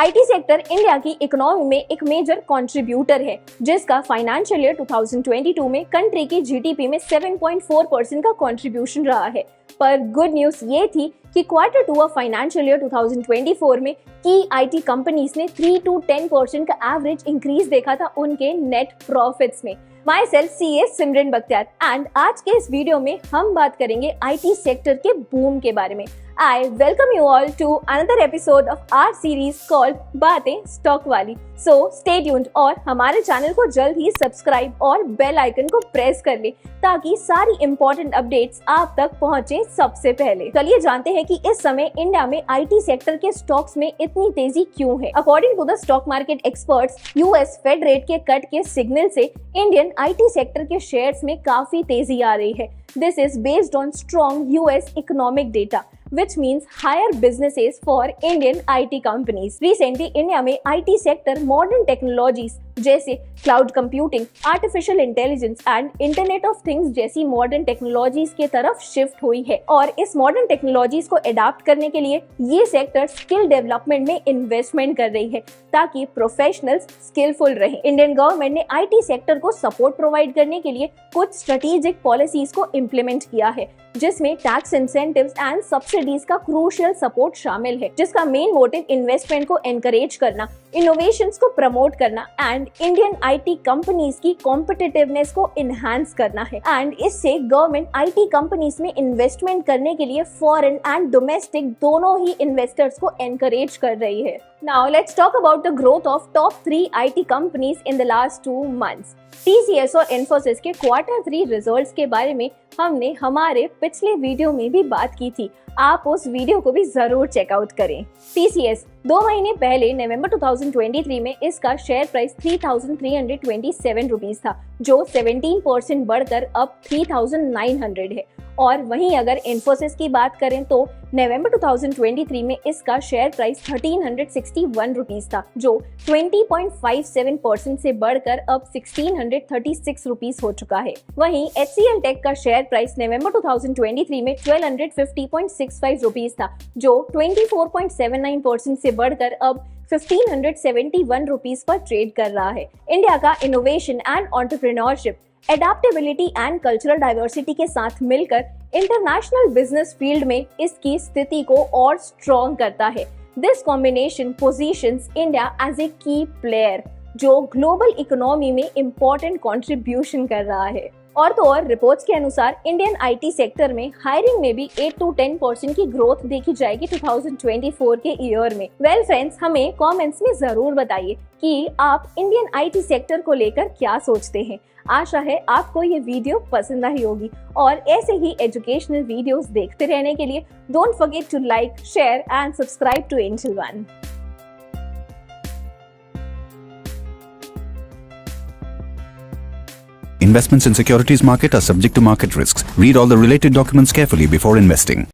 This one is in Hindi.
आईटी सेक्टर इंडिया की इकोनॉमी में एक मेजर कंट्रीब्यूटर है, जिसका फाइनेंशियल ईयर 2022 में कंट्री की जीडीपी में 7.4% का कंट्रीब्यूशन रहा है। पर गुड न्यूज ये थी कि क्वार्टर 2 ऑफ फाइनेंशियल ईयर 2024 में की आईटी कंपनीज ने 3 to 10% का एवरेज इंक्रीज देखा था उनके नेट प्रॉफिट्स में। My self CA Simran Bakhtiyar and आज के इस वीडियो में हम बात करेंगे आईटी सेक्टर के बूम के बारे में। I welcome you all to another episode of our series called बातें स्टॉक वाली। So stay tuned और हमारे चैनल को जल्द ही सब्सक्राइब और बेल आइकन को प्रेस कर ले ताकि सारी इम्पोर्टेंट अपडेट्स आप तक पहुंचे सबसे पहले। चलिए जानते हैं कि इस समय इंडिया में आईटी सेक्टर के स्टॉक्स में इतनी तेजी क्यों है। According to the stock market experts, US Fed rate के कट के सिग्नल से इंडियन आईटी सेक्टर के शेयर्स में काफी तेजी आ रही है। This is based on strong US economic data, which means higher businesses for Indian IT companies. Recently, India में IT sector modern technologies जैसे cloud computing, artificial intelligence and internet of things जैसी मॉडर्न टेक्नोलॉजीज के तरफ शिफ्ट हुई है और इस मॉडर्न टेक्नोलॉजीज को अडॉप्ट करने के लिए ये सेक्टर स्किल डेवलपमेंट में इन्वेस्टमेंट कर रही है ताकि प्रोफेशनल्स स्किलफुल रहे। इंडियन गवर्नमेंट ने आईटी सेक्टर को सपोर्ट प्रोवाइड करने के लिए कुछ स्ट्रेटेजिक पॉलिसीज को इम्प्लीमेंट किया है, जिसमें टैक्स इंसेंटिव्स एंड सब्सिडीज का क्रूशियल सपोर्ट शामिल है, जिसका मेन मोटिव इन्वेस्टमेंट को एनकरेज करना, इनोवेशंस को प्रमोट करना एंड इंडियन आईटी कंपनीज की कॉम्पिटिटिवनेस को इनहांस करना है। एंड इससे गवर्नमेंट आईटी कंपनीज में इन्वेस्टमेंट करने के लिए फॉरेन एंड डोमेस्टिक दोनों ही इन्वेस्टर्स को एनकरेज कर रही है। Now let's talk about the growth of top 3 IT companies in the last 2 months. TCS और Infosys के क्वार्टर 3 रिजल्ट्स के बारे में हमने हमारे पिछले वीडियो में भी बात की थी, आप उस वीडियो को भी जरूर चेकआउट करें। TCS 2 महीने पहले नवंबर 2023 में इसका शेयर प्राइस 3,327 रुपीज था, जो 17% बढ़कर अब 3,900 है। और वहीं अगर इन्फोसिस की बात करें तो नवंबर 2023 में इसका शेयर प्राइस 1,361 रुपीज था, जो 20.57% से बढ़कर अब 1,636 रुपीज हो चुका है। वहीं HCL टेक का शेयर प्राइस नवंबर 2023 में 1,250.65 रुपीज था, जो 24.79% से बढ़कर अब 1,571 रुपीज पर ट्रेड कर रहा है। इंडिया का innovation and entrepreneurship, adaptability and cultural diversity के साथ मिलकर इंटरनेशनल बिजनेस फील्ड में इसकी स्थिति को और स्ट्रॉन्ग करता है। This combination positions India as a key player जो ग्लोबल इकोनॉमी में इम्पोर्टेंट कंट्रीब्यूशन कर रहा है। और तो और रिपोर्ट्स के अनुसार इंडियन आईटी सेक्टर में हायरिंग में भी 8 to 10% की ग्रोथ देखी जाएगी 2024 के ईयर में। वेल फ्रेंड्स, हमें कमेंट्स में जरूर बताइए कि आप इंडियन आईटी सेक्टर को लेकर क्या सोचते हैं। आशा है आपको ये वीडियो पसंद आई होगी और ऐसे ही एजुकेशनल वीडियोस देखते रहने के लिए don't forget to like, share and subscribe to Angel One. Investments in securities market are subject to market risks. Read all the related documents carefully before investing.